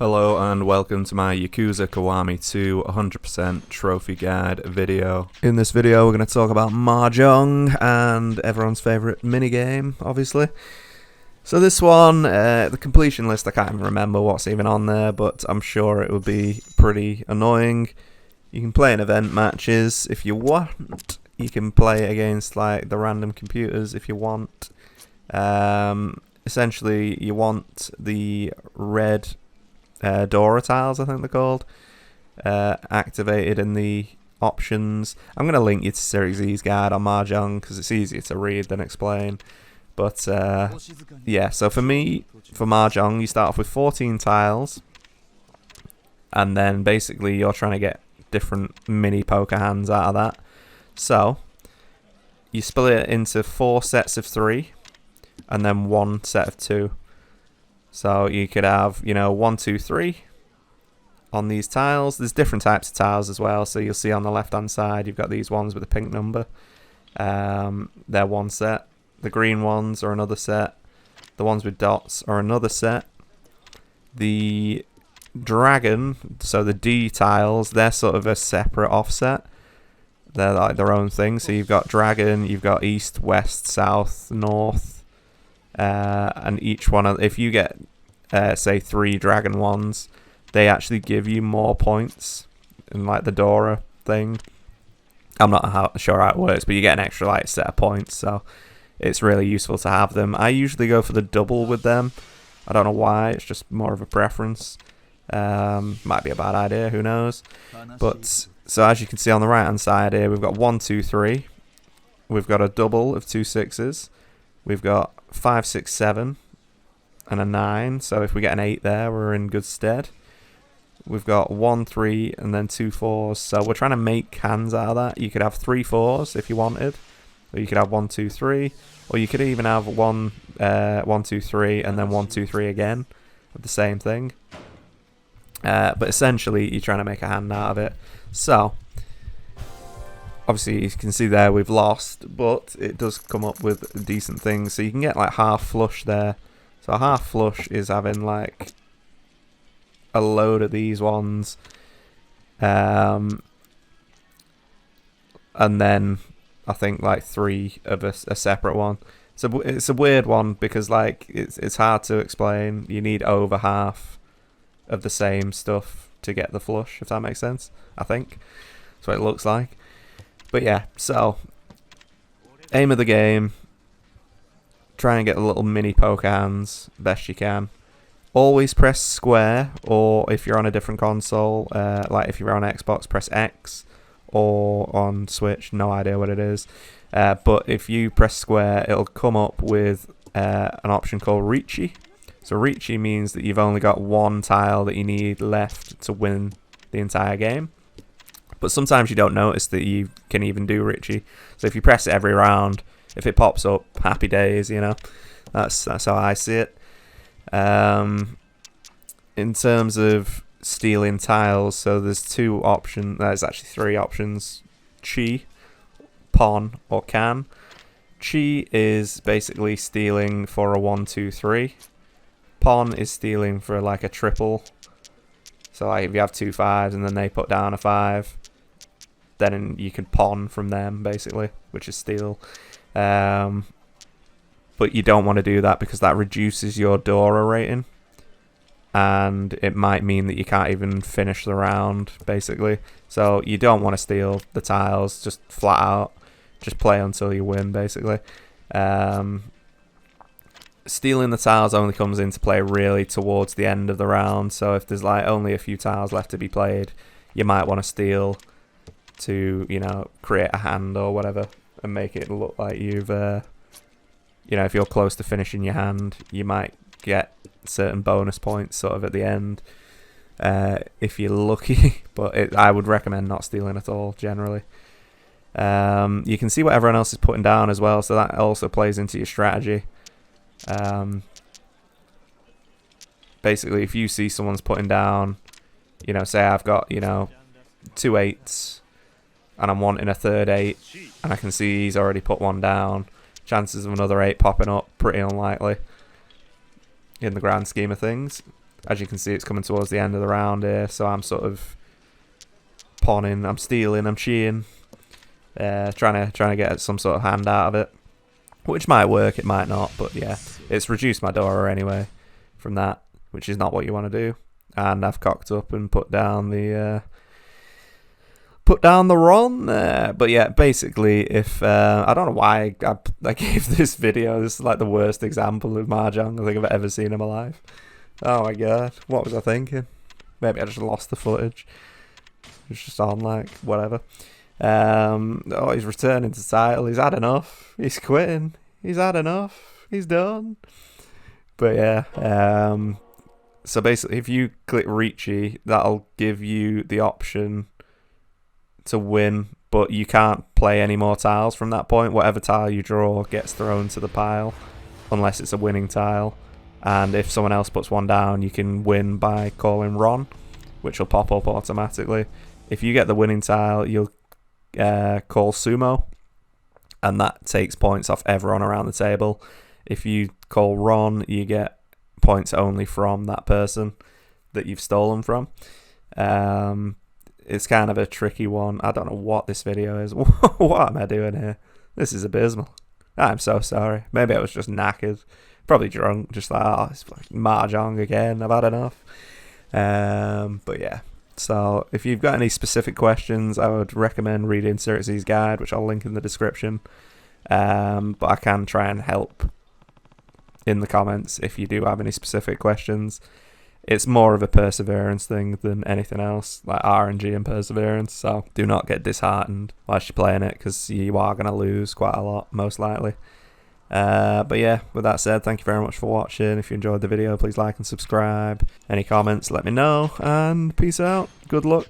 Hello and welcome to my Yakuza Kiwami 2 100% trophy guide video. In this video we're going to talk about Mahjong and everyone's favourite minigame, obviously. So this one, the completion list, I can't even remember what's even on there, but I'm sure it would be pretty annoying. You can play in event matches if you want. You can play against like the random computers if you want. Essentially you want the red Dora tiles, I think they're called, activated in the options. I'm going to link you to Series E's guide on Mahjong because it's easier to read than explain. But yeah, so for me, for Mahjong, you start off with 14 tiles, and then basically you're trying to get different mini poker hands out of that. So you split it into 4 sets of 3, and then 1 set of 2. So you could have, 1, 2, 3 on these tiles. There's different types of tiles as well. So you'll see on the left-hand side, you've got these ones with a pink number. They're one set. The green ones are another set. The ones with dots are another set. The dragon, so the D tiles, they're sort of a separate offset. They're like their own thing. So you've got dragon, you've got east, west, south, north. And each one, if you get, say, 3 dragon ones, they actually give you more points in like the Dora thing. I'm not sure how it works, but you get an extra like set of points, so it's really useful to have them. I usually go for the double with them. I don't know why, it's just more of a preference. Might be a bad idea, who knows. But so as you can see on the right hand side here, we've got 1, 2, 3. We've got a double of 2 6s. We've got 5, 6, 7 and a 9, so if we get an 8 there, we're in good stead. We've got 1, 3 and then 2 4s, so we're trying to make hands out of that. You could have 3 4s if you wanted, or you could have 1, 2, 3, or you could even have 1, 2, 3 and then 1, 2, 3 again of the same thing. But essentially you're trying to make a hand out of it. So obviously you can see there we've lost, but it does come up with decent things. So you can get like half flush there. So a half flush is having like a load of these ones, and then I think like 3 of a separate one. So it's a weird one because like it's hard to explain. You need over half of the same stuff to get the flush, if that makes sense. I think that's what it looks like. But yeah, so aim of the game, try and get the little mini poker hands best you can. Always press square, or if you're on a different console, like if you're on Xbox, press X, or on Switch, no idea what it is. But if you press square, it'll come up with an option called Ricci. So Ricci means that you've only got 1 tile that you need left to win the entire game. But sometimes you don't notice that you can even do Ricci. So if you press it every round, if it pops up, happy days, That's how I see it. In terms of stealing tiles, so there's 2 options. There's actually 3 options: Chi, Pawn, or Can. Chi is basically stealing for a 1, 2, 3. Pawn is stealing for like a triple. So like if you have 2 5s and then they put down a 5, then you can pawn from them basically, which is steal. But you don't want to do that because that reduces your Dora rating, and it might mean that you can't even finish the round basically. So you don't want to steal the tiles, just flat out, just play until you win basically. Stealing the tiles only comes into play really towards the end of the round. So if there's like only a few tiles left to be played, you might want to steal to create a hand or whatever and make it look like you've if you're close to finishing your hand, you might get certain bonus points sort of at the end if you're lucky. But I would recommend not stealing at all generally. You can see what everyone else is putting down as well, so that also plays into your strategy. Basically if you see someone's putting down, say I've got 2 8s and I'm wanting a third 8, and I can see he's already put one down, chances of another 8 popping up pretty unlikely in the grand scheme of things. As you can see, it's coming towards the end of the round here, so I'm sort of pawning, I'm stealing, I'm cheating, trying to get some sort of hand out of it, which might work, it might not, but yeah, it's reduced my Dora anyway from that, which is not what you want to do. And I've cocked up and put down the Ron. But yeah, basically, if I don't know why I gave this video. This is like the worst example of Mahjong I think I've ever seen in my life. Oh my god, what was I thinking? Maybe I just lost the footage. It's just on like whatever. Oh, he's returning to title. He's had enough. He's quitting. He's had enough. He's done. But yeah, so basically, if you click Ricci, that'll give you the option to win, but you can't play any more tiles from that point. Whatever tile you draw gets thrown to the pile, unless it's a winning tile. And if someone else puts one down, you can win by calling Ron, which will pop up automatically. If you get the winning tile, you'll call Sumo, and that takes points off everyone around the table. If you call Ron, you get points only from that person that you've stolen from. It's kind of a tricky one. I don't know what this video is. What am I doing here? This is abysmal. I'm so sorry. Maybe I was just knackered. Probably drunk. Just like, oh, it's like Mahjong again. I've had enough. But yeah. So if you've got any specific questions, I would recommend reading Xerxes' guide, which I'll link in the description. But I can try and help in the comments if you do have any specific questions. It's more of a perseverance thing than anything else, like RNG and perseverance, so do not get disheartened whilst you're playing it, because you are going to lose quite a lot, most likely. But yeah, with that said, thank you very much for watching. If you enjoyed the video, please like and subscribe. Any comments, let me know, and peace out. Good luck.